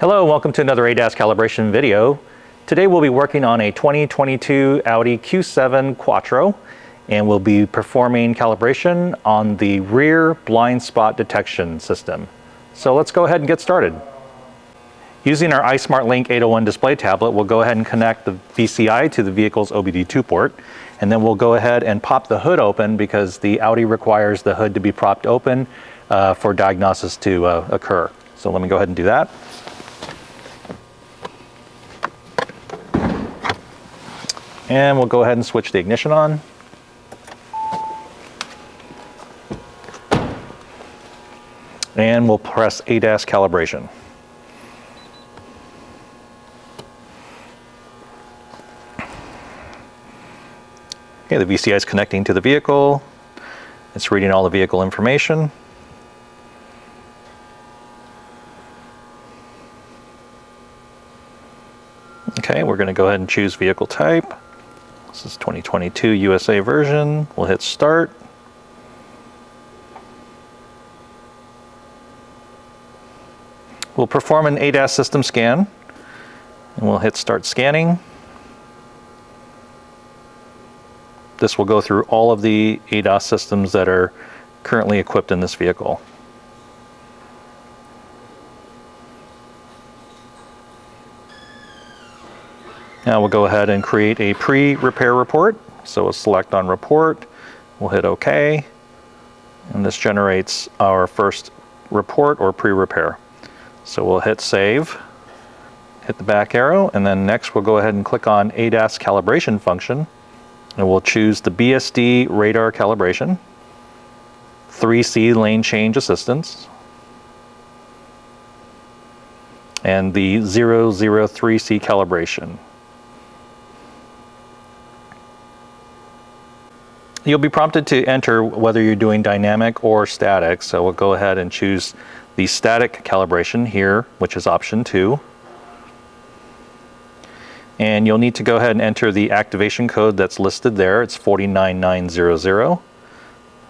Hello, welcome to another ADAS calibration video. Today we'll be working on a 2022 Audi Q7 Quattro, and we'll be performing calibration on the rear blind spot detection system. So let's go ahead and get started. Using our iSmartLink 801 display tablet, we'll go ahead and connect the VCI to the vehicle's OBD2 port, and then we'll go ahead and pop the hood open because the Audi requires the hood to be propped open for diagnosis to occur. So let me go ahead and do that. And we'll go ahead and switch the ignition on. And we'll press ADAS calibration. Okay, the VCI is connecting to the vehicle. It's reading all the vehicle information. Okay, we're going to go ahead and choose vehicle type. This is 2022 USA version. We'll hit start. We'll perform an ADAS system scan, and we'll hit start scanning. This will go through all of the ADAS systems that are currently equipped in this vehicle. Now we'll go ahead and create a pre-repair report. So we'll select on report, we'll hit OK, and this generates our first report or pre-repair. So we'll hit save, hit the back arrow, and then next we'll go ahead and click on ADAS calibration function, and we'll choose the BSD radar calibration, 3C lane change assistance, and the 003C calibration. You'll be prompted to enter whether you're doing dynamic or static, so we'll go ahead and choose the static calibration here, which is option 2. And you'll need to go ahead and enter the activation code that's listed there. It's 49900.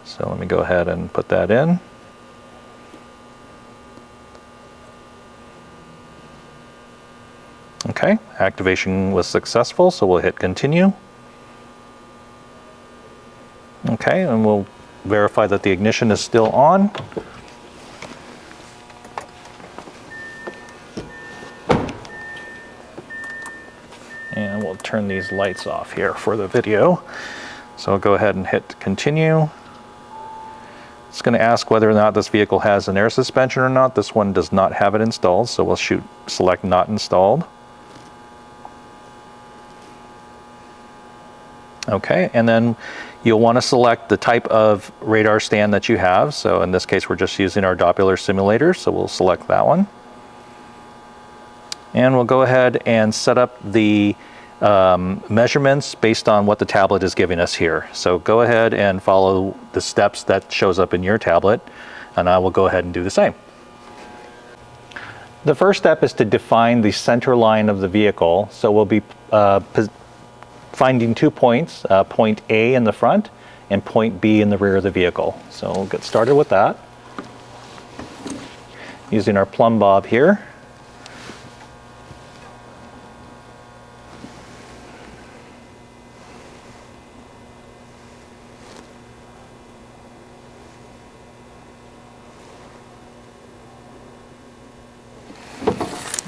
So let me go ahead and put that in. Okay, activation was successful, so we'll hit continue. Okay, and we'll verify that the ignition is still on. And we'll turn these lights off here for the video. So I'll go ahead and hit continue. It's going to ask whether or not this vehicle has an air suspension or not. This one does not have it installed, so we'll select not installed. Okay, and then you'll want to select the type of radar stand that you have. So in this case, we're just using our Doppler simulator, so we'll select that one. And we'll go ahead and set up the measurements based on what the tablet is giving us here. So go ahead and follow the steps that shows up in your tablet, and I will go ahead and do the same. The first step is to define the center line of the vehicle. So we'll be finding 2 points, point A in the front and point B in the rear of the vehicle. So we'll get started with that. Using our plumb bob here.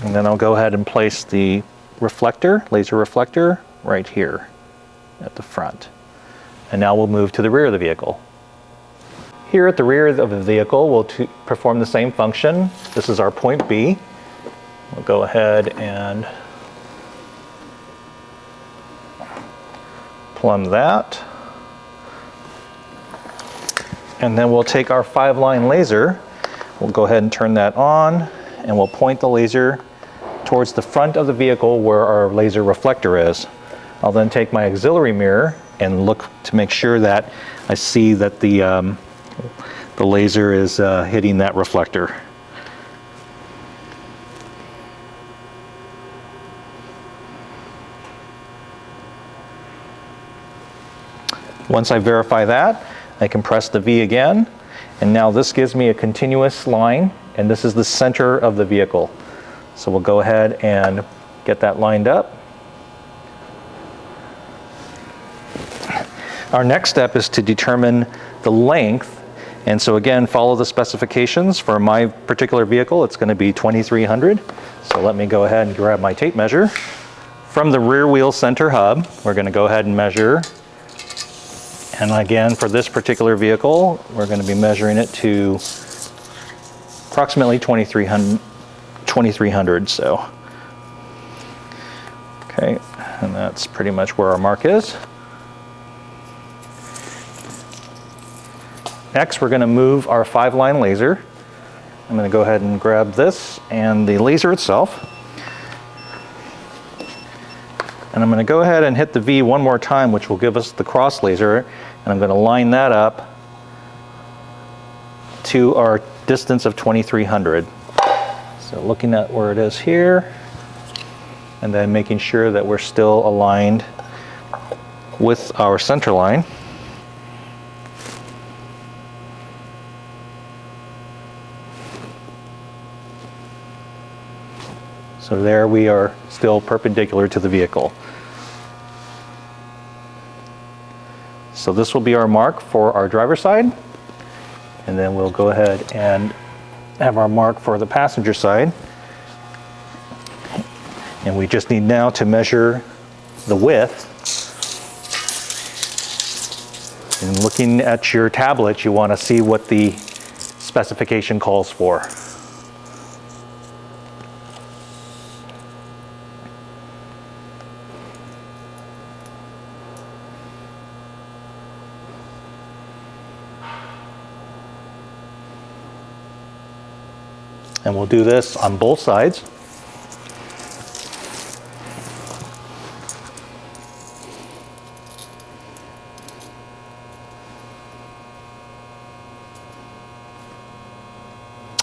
And then I'll go ahead and place the reflector, laser reflector, right here at the front. And now we'll move to the rear of the vehicle. Here at the rear of the vehicle, we'll perform the same function. This is our point B. We'll go ahead and plumb that. And then we'll take our 5-line laser. We'll go ahead and turn that on, and we'll point the laser towards the front of the vehicle where our laser reflector is. I'll then take my auxiliary mirror and look to make sure that I see that the laser is hitting that reflector. Once I verify that, I can press the V again, and now this gives me a continuous line, and this is the center of the vehicle. So we'll go ahead and get that lined up. Our next step is to determine the length. And so again, follow the specifications. For my particular vehicle, it's going to be 2300. So let me go ahead and grab my tape measure. From the rear wheel center hub, we're going to go ahead and measure. And again, for this particular vehicle, we're going to be measuring it to approximately 2300. So, okay, and that's pretty much where our mark is. Next, we're going to move our 5-line laser. I'm going to go ahead and grab this and the laser itself. And I'm going to go ahead and hit the V one more time, which will give us the cross laser. And I'm going to line that up to our distance of 2300. So looking at where it is here, and then making sure that we're still aligned with our center line. So there we are, still perpendicular to the vehicle. So this will be our mark for our driver's side. And then we'll go ahead and have our mark for the passenger side. And we just need now to measure the width. And looking at your tablet, you want to see what the specification calls for. And we'll do this on both sides.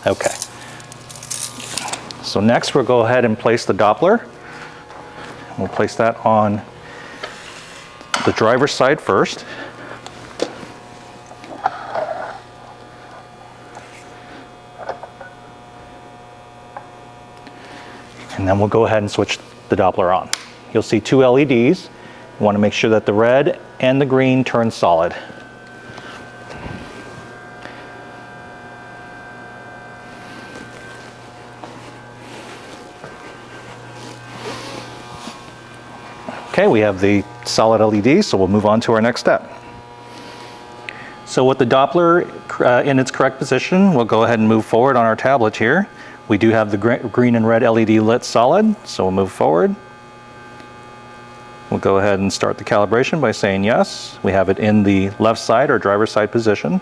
Okay. So next we'll go ahead and place the Doppler. We'll place that on the driver's side first. And then we'll go ahead and switch the Doppler on. You'll see 2 LEDs. You want to make sure that the red and the green turn solid. Okay, we have the solid LEDs, so we'll move on to our next step. So with the Doppler in its correct position, we'll go ahead and move forward on our tablet here. We do have the green and red LED lit solid, so we'll move forward. We'll go ahead and start the calibration by saying yes. We have it in the left side or driver's side position.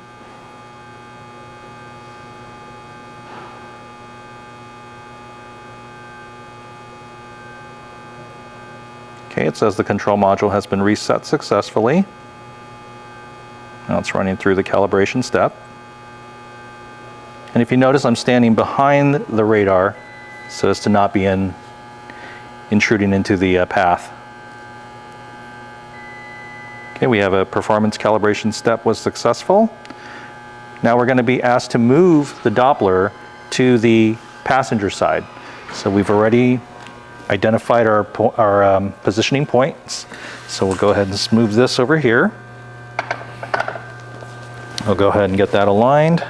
Okay, it says the control module has been reset successfully. Now it's running through the calibration step. And if you notice, I'm standing behind the radar so as to not be intruding into the path. Okay, we have a performance calibration step was successful. Now we're going to be asked to move the Doppler to the passenger side. So we've already identified our positioning points. So we'll go ahead and move this over here. I'll go ahead and get that aligned.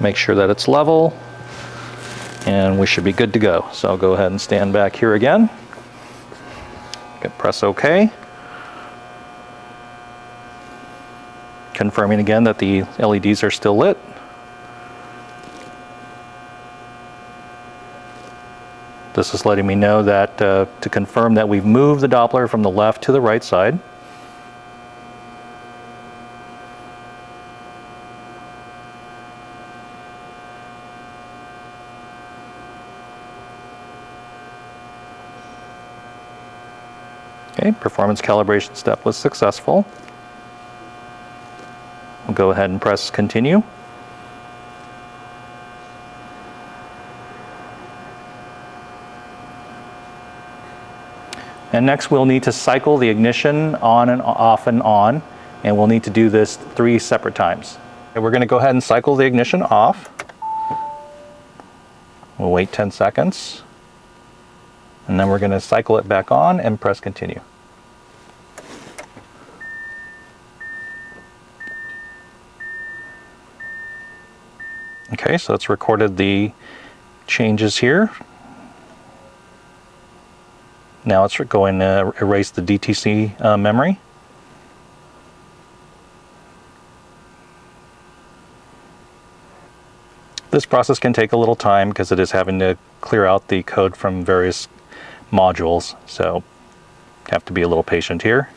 Make sure that it's level, and we should be good to go. So I'll go ahead and stand back here again. Press OK. Confirming again that the LEDs are still lit. This is letting me know that to confirm that we've moved the Doppler from the left to the right side. Okay, performance calibration step was successful. We'll go ahead and press continue. And next we'll need to cycle the ignition on and off and on, and we'll need to do this 3 separate times. We're going to go ahead and cycle the ignition off. We'll wait 10 seconds. And then we're going to cycle it back on and press continue. Okay, so it's recorded the changes here. Now it's going to erase the DTC memory. This process can take a little time because it is having to clear out the code from various modules, so have to be a little patient here.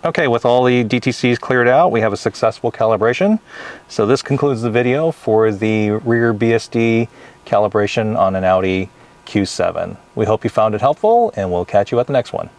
Okay, with all the DTCs cleared out, we have a successful calibration. So this concludes the video for the rear BSD calibration on an Audi Q7. We hope you found it helpful, and we'll catch you at the next one.